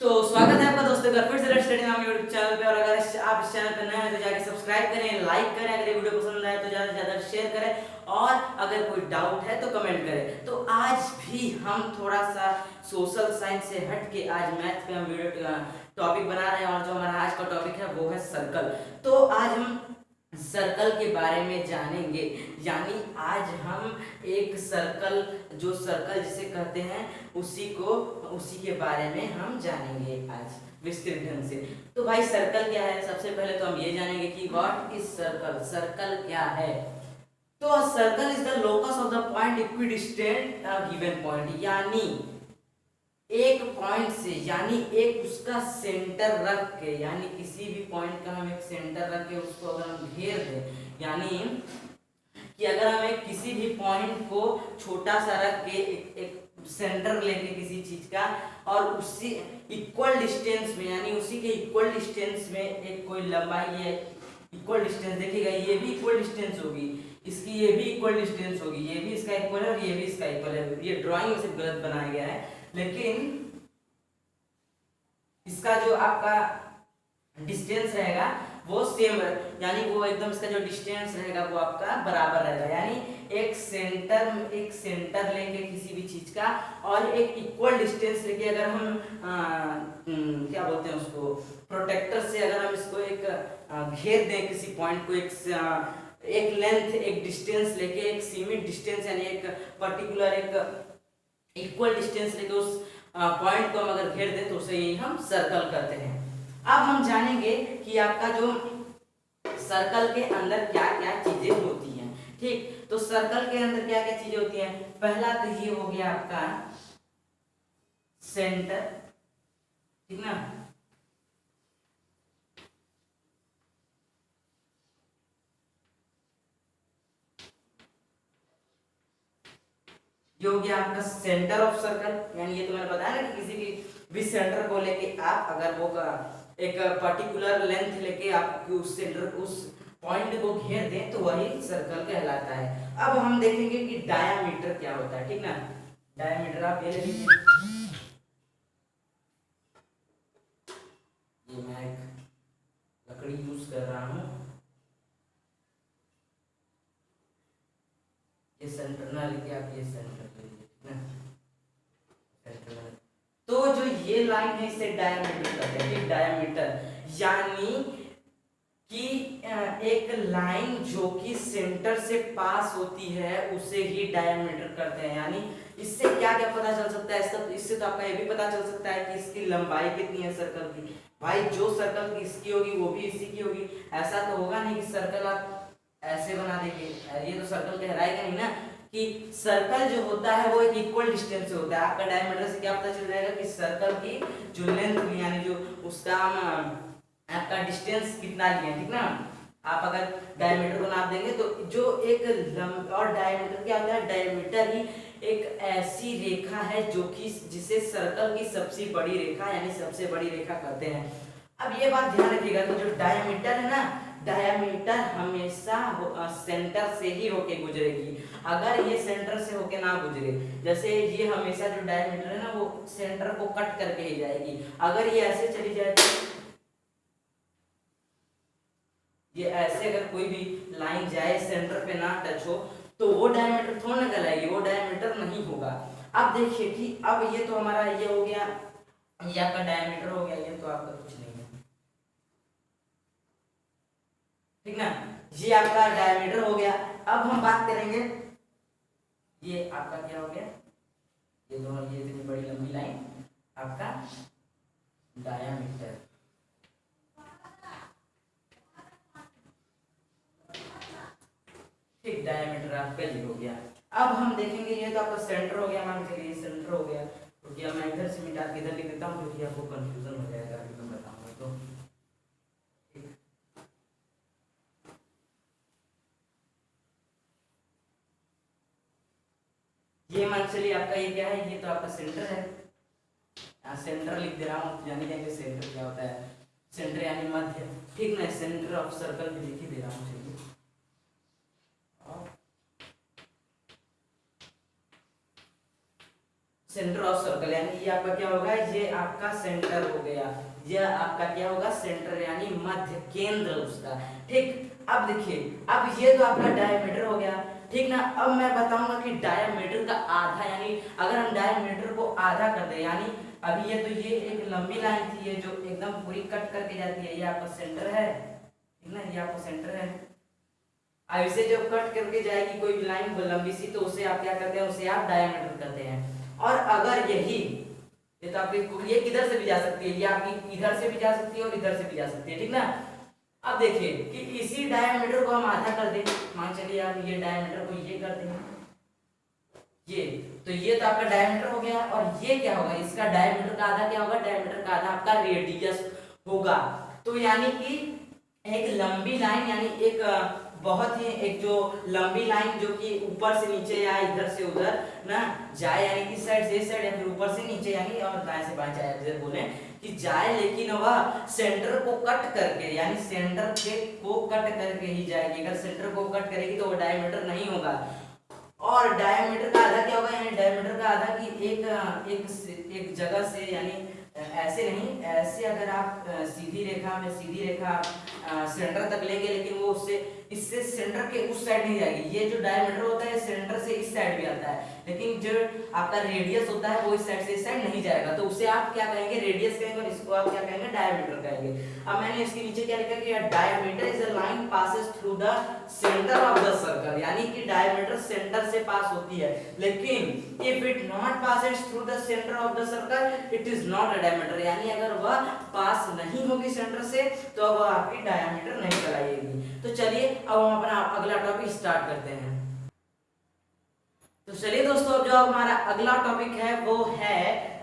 तो स्वागत है आपका दोस्तों का फिर से लेट्स स्टडी नाम यूट्यूब चैनल पे। और अगर आप इस चैनल पर नए हैं तो जाके सब्सक्राइब करें, लाइक करें, अगर ये वीडियो पसंद आए तो ज़्यादा से ज़्यादा शेयर करें, और अगर कोई डाउट है तो कमेंट करें। तो आज भी हम थोड़ा सा सोशल साइंस से हट के आज मैथ पे हम वीडियो टॉपिक बना रहे हैं, और जो हमारा आज का टॉपिक है वो है सर्कल। तो आज हम सर्कल के बारे में जानेंगे, यानी आज हम एक सर्कल, जो सर्कल जिसे कहते हैं, उसी के बारे में हम जानेंगे आज विस्तृत ढंग से। तो भाई सर्कल क्या है, सबसे पहले तो हम ये जानेंगे कि व्हाट इज सर्कल। सर्कल क्या है? तो circle is the locus of the point equidistant given point, यानी एक पॉइंट से, यानी एक उसका सेंटर रख के, यानी किसी भी पॉइंट का हम एक सेंटर रख के उसको अगर हम घेर दें, यानी कि अगर हम एक किसी भी पॉइंट को छोटा सा रख के एक सेंटर लेके किसी चीज का, और उसी इक्वल डिस्टेंस में, यानी उसी के इक्वल डिस्टेंस में एक कोई लंबाई है, इक्वल डिस्टेंस देखिएगा, ये भी इक्वल डिस्टेंस होगी, इसकी ये भी इक्वल डिस्टेंस होगी, ये भी इसका इक्वल है और ये भी इसका इक्वल है। ये ड्राइंग में सिर्फ गलत बनाया गया है, लेकिन इसका जो आपका डिस्टेंस रहेगा वो सेम, यानी वो एकदम इसका जो डिस्टेंस रहेगा वो आपका बराबर रहेगा। यानी एक सेंटर लेके किसी भी चीज का, और एक इक्वल डिस्टेंस लेके अगर हम क्या बोलते हैं उसको, प्रोटेक्टर से अगर हम इसको एक घेर दें किसी पॉइंट को, एक लेंथ, एक डिस्टेंस लेके, एक सीमित डिस्टेंस, यानी एक पर्टिकुलर एक इक्वल डिस्टेंस लेके उस पॉइंट को हम अगर घेर दें तो उसे ही हम सर्कल कहते हैं। अब हम जानेंगे कि आपका जो सर्कल के अंदर क्या क्या चीजें होती हैं। ठीक, तो सर्कल के अंदर क्या क्या चीजें होती हैं? पहला तो ये हो गया आपका सेंटर, ठीक ना। ये हो गया आपका सेंटर ऑफ सर्कल, यानी ये तो मैंने बताया ना कि किसी भी सेंटर को लेके आप अगर वो एक पर्टिकुलर लेंथ लेके आप उस सेंटर, उस पॉइंट को घेर दें तो वही सर्कल कहलाता है। अब हम देखेंगे कि डायामीटर क्या होता है, ठीक ना। डायामीटर आप ये ले लीजिए, ये मैं एक लकड़ी यूज कर रहा हूँ, ये सेंटर ना लेके आप ये सेंटर ले लीजिए, ठीक ना। सेंटर, तो जो ये लाइन है इसे डायमीटर कहते हैं, ठीक। डायमीटर यानी कि एक लाइन जो कि सेंटर से पास होती है उसे ही डायमीटर करते हैं। यानी इससे क्या क्या पता चल सकता है? इससे तो आपका ये भी पता चल सकता है कि इसकी लंबाई कितनी है सर्कल की। भाई जो सर्कल की इसकी होगी वो भी इसी की होगी, ऐसा तो होगा नहीं कि सर्कल आप ऐसे बना देंगे, ये तो सर्कल कहलाएगा नहीं ना। कि सर्कल जो होता है वो एक इक्वल डिस्टेंस से होता है। आपका डायमीटर से क्या पता चल जाएगा कि सर्कल की जो लेंथ, यानी जो उसका आपका डिस्टेंस कितना लिया, ठीक ना। आप अगर डायमीटर को नाप देंगे तो जो एक और डायमीटर क्या होता है? डायमीटर ही एक ऐसी रेखा है जो कि जिसे सर्कल की सबसे बड़ी रेखा, यानी सबसे बड़ी रेखा कहते हैं। अब ये बात ध्यान रखिएगा कि जो डायमीटर है ना, डायमीटर हमेशा सेंटर से ही होके गुजरेगी। अगर ये सेंटर से होके ना गुजरे, जैसे ये हमेशा जो डायमीटर है ना वो सेंटर को कट करके ही जाएगी। अगर ये ऐसे चली जाए तो, ये ऐसे अगर कोई भी लाइन जाए सेंटर पे ना टच हो तो वो डायमीटर थोड़ा ना कहलाएगी, वो डायमीटर नहीं होगा। अब देखिए कि अब ये तो हमारा ये हो गया, ये आपका डायमीटर हो गया, ये तो आपका कुछ नहीं है, ठीक ना। ये आपका डायमीटर हो गया। अब हम बात करेंगे, ये आपका क्या हो गया, ये दोनों, ये इतनी बड़ी लंबी लाइन आपका डायामीटर, ठीक। डायमीटर आपका ये हो गया। अब हम देखेंगे, ये तो आपका सेंटर हो गया, मान के लिए सेंटर हो गया, क्योंकि तो मैं इधर से मिटा के इधर लिख देता हूँ क्योंकि आपको कंफ्यूजन हो जाएगा अभी मैं बताऊंगा तो। ये मान चलिए आपका ये क्या है, ये तो आपका सेंटर है, यहाँ सेंटर लिख दे रहा हूँ, जाने जाएंगे सेंटर क्या होता है। सेंटर यानी मध्य, ठीक ना। सेंटर ऑफ सर्कल भी लिख ही दे रहा हूँ, चलिए। सेंटर ऑफ सर्कल, यानी ये आपका क्या होगा, ये आपका सेंटर हो गया, ये आपका क्या होगा, सेंटर यानी मध्य केंद्र उसका। ठीक, अब देखिए, अब ये तो आपका डायमीटर हो गया, ठीक ना। अब मैं बताऊंगा कि डायमीटर का आधा, यानी अगर हम डायमीटर को आधा कर दें, यानी अभी ये तो ये एक लंबी लाइन थी, ये जो एकदम पूरी कट करके जाती है, ये आपका सेंटर है, ठीक ना, ये आपका सेंटर है। अब इसे जब कट करके जाएगी कोई भी लाइन लंबी सी, तो उसे आप क्या करते हैं, उसे आप डायमीटर करते हैं। और अगर यही, ये तो आपकी ये किधर से भी जा सकती है, ये आपकी इधर से भी जा सकती है और इधर से भी जा सकती है, ठीक ना। अब देखिए कि इसी डायमीटर को हम आधा कर दें, मान चलिए आप ये डायमीटर को ये कर देंगे, ये तो ये तो आपका डायमीटर हो गया, और ये क्या होगा, इसका डायमीटर का आधा क्या होगा, डायमीटर का आधा आपका रेडियस होगा। तो यानी कि एक लंबी लाइन, यानी एक बहुत ही एक जो लंबी लाइन जो कि ऊपर से नीचे या इधर से उधर ना जाए, यानी कि साइड से इस साइड या फिर ऊपर से नीचे, यानी और दाएं से बाएं जाए, जैसे बोले कि जाए, लेकिन वह सेंटर को कट करके, यानी सेंटर के को कट करके ही जाएगी। अगर सेंटर को कट करेगी तो वो डायमीटर नहीं होगा। और डायमीटर का आधा क्या होगा, यानी डायमीटर का आधा कि एक जगह से, यानी ऐसे नहीं, ऐसे अगर आप सीधी रेखा सेंटर तक लेंगे, लेकिन वो उससे इससे सेंटर के उस साइड नहीं जाएगी। ये जो डायमीटर होता है सेंटर से इस साइड भी आता है, लेकिन जो आपका रेडियस होता है वो इस साइड से इस साइड नहीं जाएगा, तो उसे आप क्या कहेंगे, रेडियस कहेंगे, और इसको आप क्या कहेंगे, डायमीटर कहेंगे। अब मैंने इसके नीचे क्या लिखा कि diameter is a line passes through the centre of the circle, यानी कि डायमीटर सेंटर से पास होती है, लेकिन if it not passes through the centre of the circle it is not a diameter, यानी अगर वह पास नहीं होगी सेंटर से तो वह आपकी डायमीटर नहीं कहलाएगी। तो चलिए अब हम अपना अगला टॉपिक स्टार्ट करते हैं। तो चलिए दोस्तों, अब जो हमारा अगला टॉपिक है वो है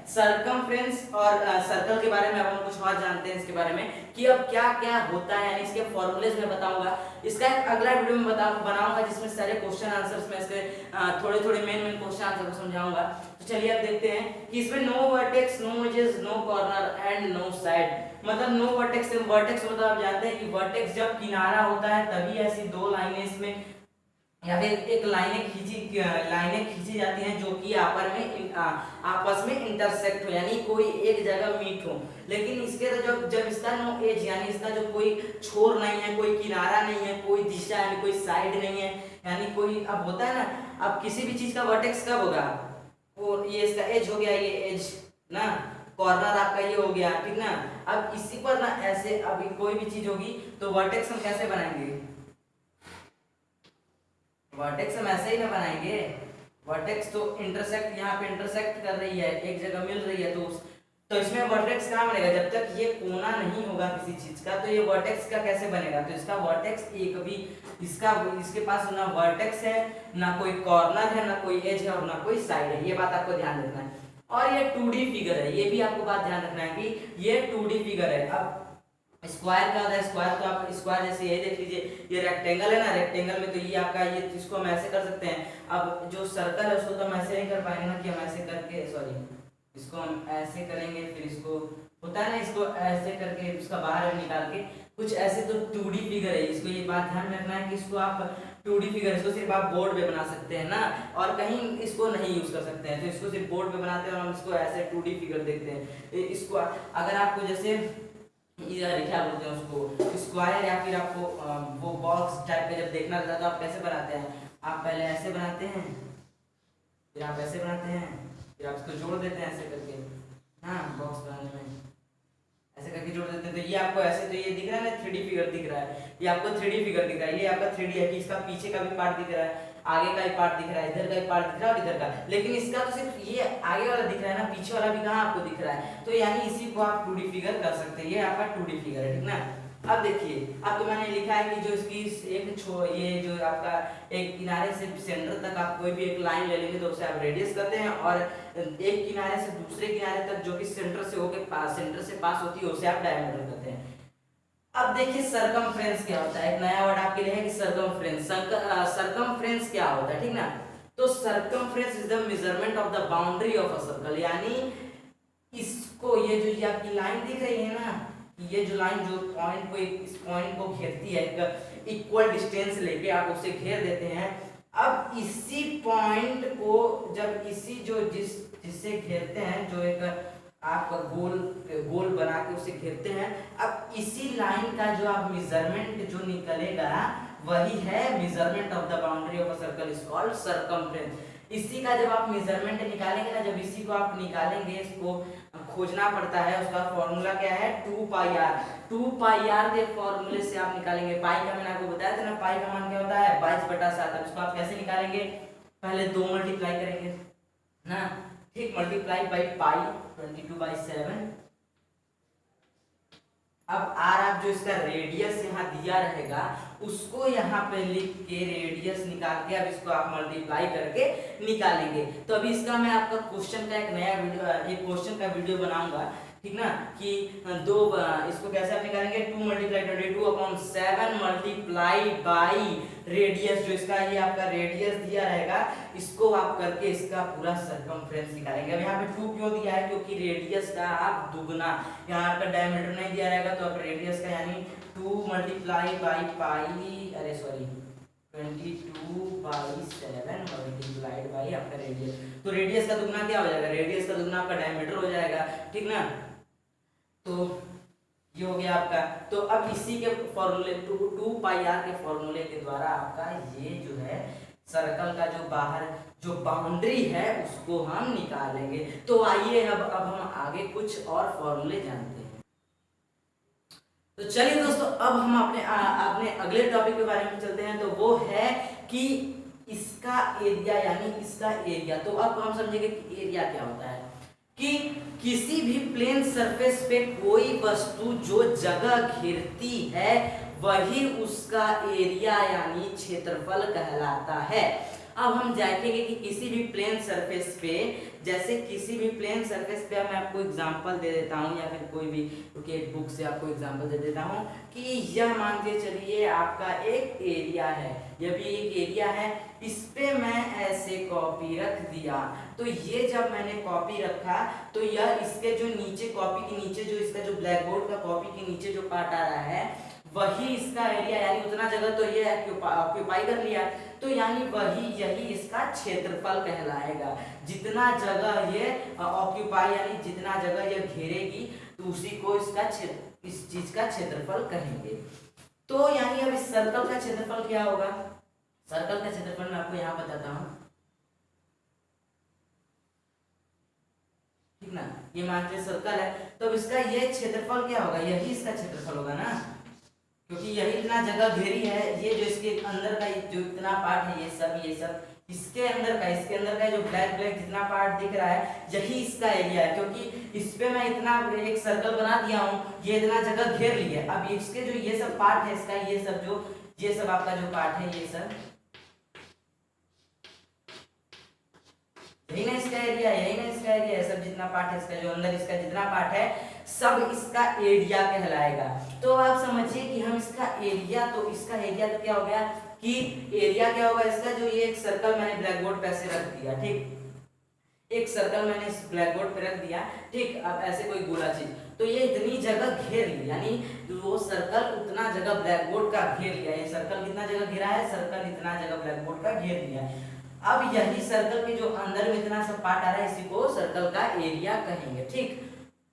सर्कमफ्रेंस, और सर्कल के बारे में अब हम कुछ और जानते हैं इसके बारे में कि अब क्या क्या होता है, यानी इसके फॉर्मूलेज में बताऊंगा। इसका एक अगला वीडियो में बनाऊंगा जिसमें सारे क्वेश्चन आंसर्स में इसके थोड़े थोड़े मेन क्वेश्चन आंसर को समझाऊंगा। तो चलिए अब देखते हैं कि इसमें no vertex, no edges, no corner and no side, मतलब नो वर्टेक्स, वर्टेक्स मतलब आप जानते हैं कि वर्टेक्स जब किनारा होता है तभी ऐसी दो लाइनें इसमें या फिर एक लाइनें खींची जाती हैं जो कि आपस में इंटरसेक्ट हो, यानी कोई एक जगह मीट हो। लेकिन इसके तो जब इसका नो एज, यानी इसका जो कोई छोर नहीं है, कोई किनारा नहीं है, कोई दिशा यानी कोई साइड नहीं है, यानी कोई, अब होता है ना, अब किसी भी चीज का वर्टेक्स कब होगा, और ये इसका एज हो गया, ये एज ना, कॉर्नर आपका ये हो गया, ठीक ना। अब इसी पर ना ऐसे अभी कोई भी चीज होगी तो वर्टेक्स हम कैसे बनाएंगे, वर्टेक्स हम ऐसे ही ना बनाएंगे, वर्टेक्स तो इंटरसेक्ट, यहाँ पे इंटरसेक्ट कर रही है, एक जगह मिल रही है, तो इसमें वर्टेक्स कहाँ बनेगा, जब तक ये कोना नहीं होगा किसी चीज का तो ये वर्टेक्स का कैसे बनेगा। तो इसका वर्टेक्स एक भी, इसके पास ना वर्टेक्स है, ना कोई कॉर्नर है, ना कोई एज है और ना कोई साइड है, ये बात आपको ध्यान रखना है। और ये 2D फिगर है, ये भी आपको बात ध्यान रखना है कि ये 2D फिगर है। अब स्क्वायर का होता है, स्क्वायर तो आप स्क्वायर जैसे ये देख लीजिए, ये रेक्टेंगल है ना, रेक्टेंगल में तो ये आपका ये इसको हम ऐसे कर सकते हैं। अब जो सर्कल है उसको तो हम ऐसे नहीं कर पाएंगे ना कि हम ऐसे करके, सॉरी, इसको हम ऐसे करेंगे, फिर इसको होता है ना, इसको ऐसे करके इसका बाहर निकाल के कुछ ऐसे, तो 2D फिगर है, इसको ये बात ध्यान में रखना है कि इसको आप 2D फिगर, इसको सिर्फ आप बोर्ड पे बना सकते हैं ना, और कहीं इसको नहीं यूज कर सकते हैं, तो इसको सिर्फ बोर्ड पे बनाते हैं और हम इसको ऐसे 2D फिगर देखते हैं। इसको अगर आपको जैसे इधर क्या बोलते हैं उसको, स्क्वायर या फिर आपको वो बॉक्स टाइप का जब देखना रहता है तो आप कैसे बनाते हैं, आप पहले ऐसे बनाते हैं, फिर आप ऐसे बनाते हैं, फिर आप इसको जोड़ देते हैं ऐसे करके, हाँ, बॉक्स बनाने में ऐसे करके जोड़ देते हैं। तो ये आपको ऐसे, तो ये दिख रहा है ना 3D फिगर दिख रहा है, ये आपको 3D फिगर दिख रहा है, ये आपका 3D है कि इसका पीछे का भी पार्ट दिख रहा है, आगे का भी पार्ट दिख रहा है, इधर का भी पार्ट दिख रहा है और इधर का, लेकिन इसका तो सिर्फ ये आगे वाला दिख रहा है ना, पीछे वाला भी कहाँ आपको दिख रहा है, तो यानी इसी को आप 2D फिगर कर सकते हैं, ये आपका 2D फिगर है, ठीक ना। अब देखिए, अब तो मैंने लिखा है कि जो इसकी ये जो आपका एक किनारे से सेंटर तक आप कोई भी एक लाइन ले लेंगे तो उसे आप रेडियस कहते हैं, और एक किनारे से दूसरे किनारे तक जो कि सेंटर से पास होती है उसे आप डायमीटर कहते हैं। अब देखिए सर्कमफ्रेंस क्या होता है, एक नया वर्ड आपके लिए है कि सर्कमफ्रेंस। सर्कमफ्रेंस क्या होता है, ठीक ना। तो circumference is the measurement of the boundary of a circle, यानी इसको ये जो ये आपकी लाइन दिख रही है ना, ये जो लाइन जो पॉइंट को इस पॉइंट को घेरती है, एक इक्वल डिस्टेंस लेके आप उसे घेर देते हैं, अब इसी पॉइंट को जब इसी जो जिससे घेरते हैं, जो एक आप गोल बना के उसे घेरते हैं, अब इसी लाइन का जो आप मेजरमेंट जो निकलेगा वही है measurement of the boundary of a circle is called circumference. इसी का जब आप मेजरमेंट निकालेंगे ना, जब इसी को आप निकालेंगे, इसको खोजना पड़ता है, उसका फॉर्मूला क्या है 2 पाई आर। 2 पाई आर के फॉर्मूले से आप निकालेंगे पाई का, मैंने आपको बताया था ना पाई का मान क्या होता है 22/7। अब इसको आप कैसे निकालेंगे, पहले 2 मल्टीप्लाई करेंगे ना, ठीक, मल्टीप्लाई बाई पाई 22/7। अब आर आप जो इसका रेडियस यहाँ दिया रहेगा उसको यहाँ पे लिख के रेडियस निकाल के अब इसको आप मल्टीप्लाई करके निकालेंगे। तो अभी इसका मैं आपका क्वेश्चन का एक नया वीडियो, एक क्वेश्चन का वीडियो बनाऊंगा, ठीक ना, कि इसको कैसे आप निकालेंगे 2 मल्टीप्लाई 22/7 मल्टीप्लाई बाई रेडियस, जो इसका ये आपका रेडियस दिया रहेगा, इसको आप करके इसका पूरा सर्कमफ्रेंस निकालेंगे। अब यहाँ पे 2 क्यों दिया है, क्योंकि रेडियस का आप दुगना, यहाँ पर डायमीटर नहीं दिया रहेगा तो आप रेडियस का यानी 2 मल्टीप्लाई बाई पाई, अरे सॉरी 22/7 मल्टीप्लाइड बाई आपका रेडियस, तो रेडियस का दुगना क्या हो जाएगा, रेडियस का दुगना आपका डायमीटर हो जाएगा, ठीक ना। तो ये हो गया आपका। तो अब इसी के फॉर्मूले 2 पाई आर के फॉर्मूले के द्वारा आपका ये जो है सर्कल का जो बाहर जो बाउंड्री है उसको हम निकालेंगे। तो आइए अब हम आगे कुछ और फॉर्मूले जानते हैं। तो चलिए दोस्तों, अब हम अपने अगले टॉपिक के बारे में चलते हैं, तो वो है कि इसका एरिया, यानी इसका एरिया। तो अब हम समझेंगे कि एरिया क्या होता है, कि किसी भी प्लेन सरफेस पे कोई वस्तु जो जगह घेरती है वही उसका एरिया यानी क्षेत्रफल कहलाता है। अब हम जानेंगे कि किसी भी प्लेन सरफेस पे, जैसे किसी भी प्लेन सरफेस पे मैं आपको एग्जांपल दे देता हूँ, या फिर कोई भी एक बुक से आपको एग्जांपल दे देता हूँ कि यह मान के चलिए आपका एक एरिया है, यह भी एक एरिया है, इस पे मैं ऐसे कॉपी रख दिया। तो ये जब मैंने कॉपी रखा तो यह इसके जो नीचे कॉपी के नीचे जो इसका जो ब्लैक बोर्ड का कॉपी के नीचे जो पार्ट आ रहा है वही इसका एरिया, यानी उतना जगह तो ये ऑक्यूपाई कर लिया, तो यानी वही यही इसका क्षेत्रफल कहलाएगा। जितना जगह ये ऑक्यूपाई यानी जितना जगह ये घेरेगी तो उसी को इसका इस चीज का क्षेत्रफल कहेंगे। तो यानी अब इस सर्कल का क्षेत्रफल क्या होगा, सर्कल का क्षेत्रफल मैं आपको यहाँ बताता हूँ, ठीक ना। ये मान लीजिए सर्कल है, तो अब इसका ये क्षेत्रफल क्या होगा, यही इसका क्षेत्रफल होगा ना, क्योंकि यही इतना जगह घेरी है। ये जो इसके अंदर का जो इतना पार्ट है, ये सब इसके अंदर का जो ब्लैक जितना पार्ट दिख रहा है यही इसका एरिया है, क्योंकि इस पे मैं इतना एक सर्कल बना दिया हूँ, ये इतना जगह घेर लिया है। अब इसके जो ये सब पार्ट है इसका, ये सब आपका जो पार्ट है, ये सब यही ना इसका एरिया, है सब जितना पार्ट है इसका, जो अंदर इसका जितना पार्ट है सब इसका एरिया कहलाएगा। तो आप समझिए कि हम इसका एरिया, तो इसका एरिया तो क्या हो गया कि एरिया क्या होगा इसका, जो ये एक सर्कल मैंने ब्लैक बोर्ड पे ऐसे रख दिया, ठीक, एक सर्कल मैंने इस ब्लैक बोर्ड पे रख दिया, ठीक। अब ऐसे कोई गोला चीज, तो ये इतनी जगह घेर ली, यानी वो सर्कल उतना जगह ब्लैक बोर्ड का घेर लिया। ये सर्कल कितना जगह घेरा है, सर्कल इतना जगह ब्लैक बोर्ड का घेर लिया। अब यही सर्कल के जो अंदर में इतना सब पार्ट आ रहा है इसी को सर्कल का एरिया कहेंगे, ठीक।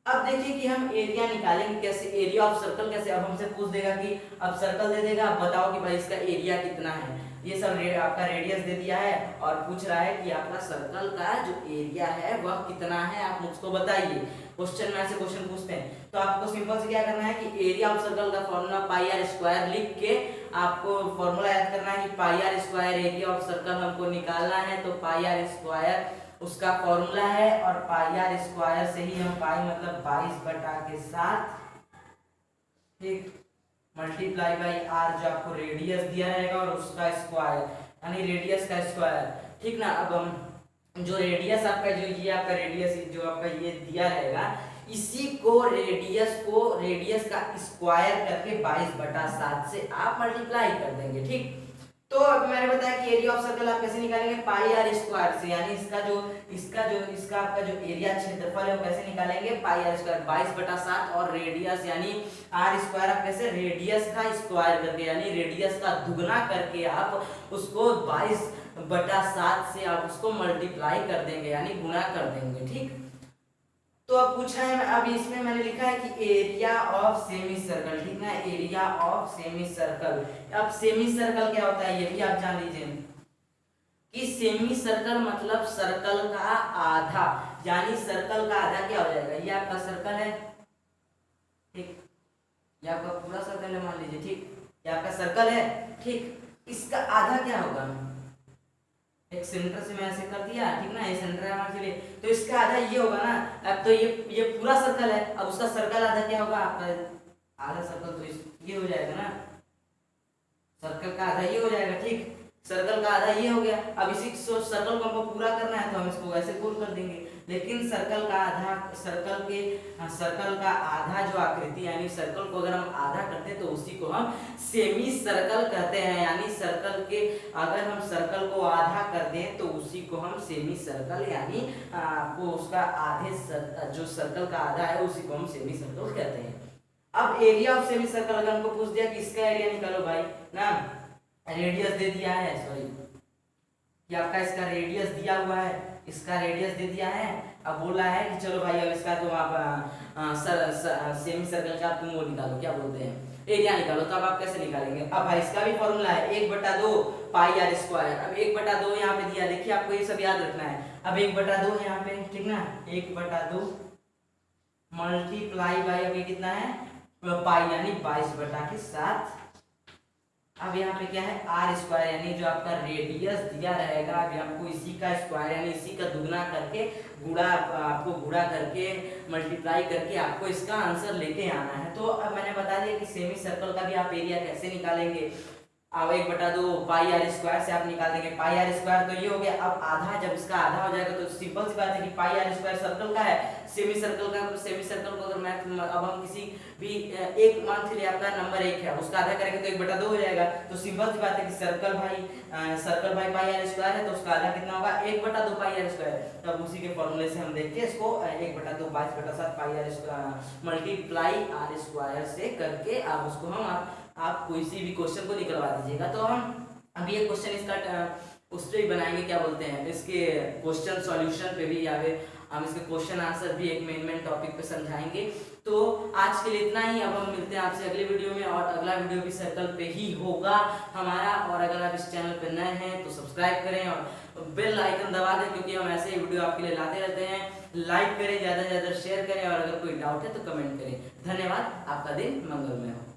अब देखिए कि हम एरिया निकालेंगे कैसे, एरिया ऑफ सर्कल कैसे। अब हमसे पूछ देगा कि अब सर्कल दे देगा, अब बताओ कि भाई इसका एरिया कितना है, ये सब आपका रेडियस दे दिया है और पूछ रहा है कि आपका सर्कल का जो एरिया है वह कितना है, आप मुझको बताइए। क्वेश्चन में ऐसे क्वेश्चन पूछते हैं, तो आपको सिंपल से क्या करना है कि एरिया ऑफ सर्कल का फॉर्मूला पाई आर स्क्वायर लिख के आपको फॉर्मूला याद करना है कि pi r square area of circle हमको निकालना है। तो पाई आर स्क्वायर उसका फॉर्मूला है, और पाई आर स्क्वायर से ही हम पाई मतलब 22/7, ठीक, मल्टीप्लाई बाई आर जो आपको रेडियस दिया रहेगा और उसका स्क्वायर यानी रेडियस का स्क्वायर, ठीक ना। अब हम जो रेडियस आपका जो ये आपका रेडियस जो आपका ये दिया रहेगा इसी को रेडियस का स्क्वायर करके 22/7 से आप मल्टीप्लाई कर देंगे, ठीक। तो अब मैंने बताया कि एरिया ऑफ सर्कल आप कैसे निकालेंगे, पाई आर स्क्वायर से, यानी इसका आपका जो एरिया क्षेत्रफल है वो कैसे निकालेंगे, पाई आर स्क्वायर 22/7 और रेडियस यानी आर स्क्वायर आप कैसे रेडियस का स्क्वायर करके यानी रेडियस का दुगना करके आप उसको 22 बटा 7 से आप उसको मल्टीप्लाई कर देंगे यानी गुणा कर देंगे। ठीक, तो अब पूछा है, अब इसमें मैंने लिखा है कि एरिया ऑफ सेमी सर्कल, ठीक ना, एरिया ऑफ सेमी सर्कल। अब सेमी सर्कल क्या होता है ये भी आप जान लीजिए कि सेमी सर्कल मतलब सर्कल का आधा, यानी सर्कल का आधा क्या हो जाएगा, ये आपका सर्कल है, ठीक, ये आपका पूरा सर्कल है मान लीजिए, ठीक, ये आपका सर्कल है, ठीक, इसका आधा क्या होगा, एक सेंटर से मैं ऐसे कर दिया, ठीक ना, ये सेंटर है हमारे लिए, तो इसका आधा ये होगा ना। अब तो ये पूरा सर्कल है, अब उसका सर्कल आधा क्या होगा आपका, आधा सर्कल तो ये हो जाएगा ना, सर्कल का आधा ये हो जाएगा, ठीक, सर्कल का आधा ये हो गया। अब इसी सर्कल को हमको पूरा करना है तो हम इसको वैसे गोल कर देंगे, लेकिन सर्कल का आधा, सर्कल का आधा जो आकृति यानी सर्कल को अगर हम आधा करते हैं तो उसी को हम सेमी सर्कल कहते हैं, यानी सर्कल के अगर हम सर्कल को आधा कर दें तो उसी को हम सेमी सर्कल यानी वो उसका आधे जो सर्कल का आधा है उसी को हम सेमी सर्कल कहते हैं। अब एरिया ऑफ सेमी सर्कल अगर हमको पूछ दिया कि इसका एरिया निकालो भाई ना, रेडियस दे दिया है, सॉरी कि आपका इसका रेडियस दिया हुआ है, इसका रेडियस दे दिया है। अब बोला है कि चलो भाई अब इसका तो आप सेमी सर्कल का तुम वो निकालो, क्या बोलते हैं, एरिया निकालो। तो अब आप कैसे निकालेंगे, अब भाई इसका भी फॉर्मूला है 1/2 पाई आर स्क्वायर। अब 1/2 यहाँ पे दिया, देखिए आपको ये सब याद रखना है। अब 1/2 है यहाँ पे, ठीक ना, 1/2 मल्टीप्लाई बाई, अब ये कितना है पाई यानी 22/7। अब यहाँ पे क्या है आर स्क्वायर यानी जो आपका रेडियस दिया रहेगा, अभी आपको इसी का स्क्वायर यानी इसी का दुगना करके गुणा, आपको गुणा करके मल्टीप्लाई करके आपको इसका आंसर लेके आना है। तो अब मैंने बता दिया कि सेमी सर्कल का भी आप एरिया कैसे निकालेंगे। अब 1/2 पाई आर स्क्वायर से आप निकाल देंगे, पाई आर स्क्वायर तो ये हो गया। अब आधा, जब इसका आधा हो जाएगा तो सिंपल सी बात है कि पाई आर स्क्वायर सर्कल का है, सेमी सर्कल को अगर मैथ अब हम किसी भी एक मान के लिए आपका नंबर 1 है उसका आधा करेंगे तो 1/2 हो जाएगा। तो सिंपल सी बात है कि सर्कल भाई पाई आर स्क्वायर है तो उसका आधा कितना होगा 1/2 पाई आर स्क्वायर। तब उसी के फॉर्मूले से हम देखते हैं इसको 1/2 22/7 pi r square multiply r square से करके आप उसको हम आप कोई सी भी क्वेश्चन को निकलवा दीजिएगा। तो हम अभी ये क्वेश्चन इसका उस पर भी बनाएंगे, क्या बोलते हैं, इसके क्वेश्चन सॉल्यूशन पे भी, या फिर हम इसके क्वेश्चन आंसर भी एक मेन टॉपिक पे समझाएंगे। तो आज के लिए इतना ही। अब हम मिलते हैं आपसे अगले वीडियो में, और अगला वीडियो भी सर्कल पे ही होगा हमारा। और अगर आप इस चैनल पे नए हैं तो सब्सक्राइब करें और बेल आइकन दबा दें, क्योंकि हम ऐसे ही वीडियो आपके लिए लाते रहते हैं। लाइक करें, ज़्यादा से ज़्यादा शेयर करें, और अगर कोई डाउट है तो कमेंट करें। धन्यवाद, आपका दिन मंगलमय हो।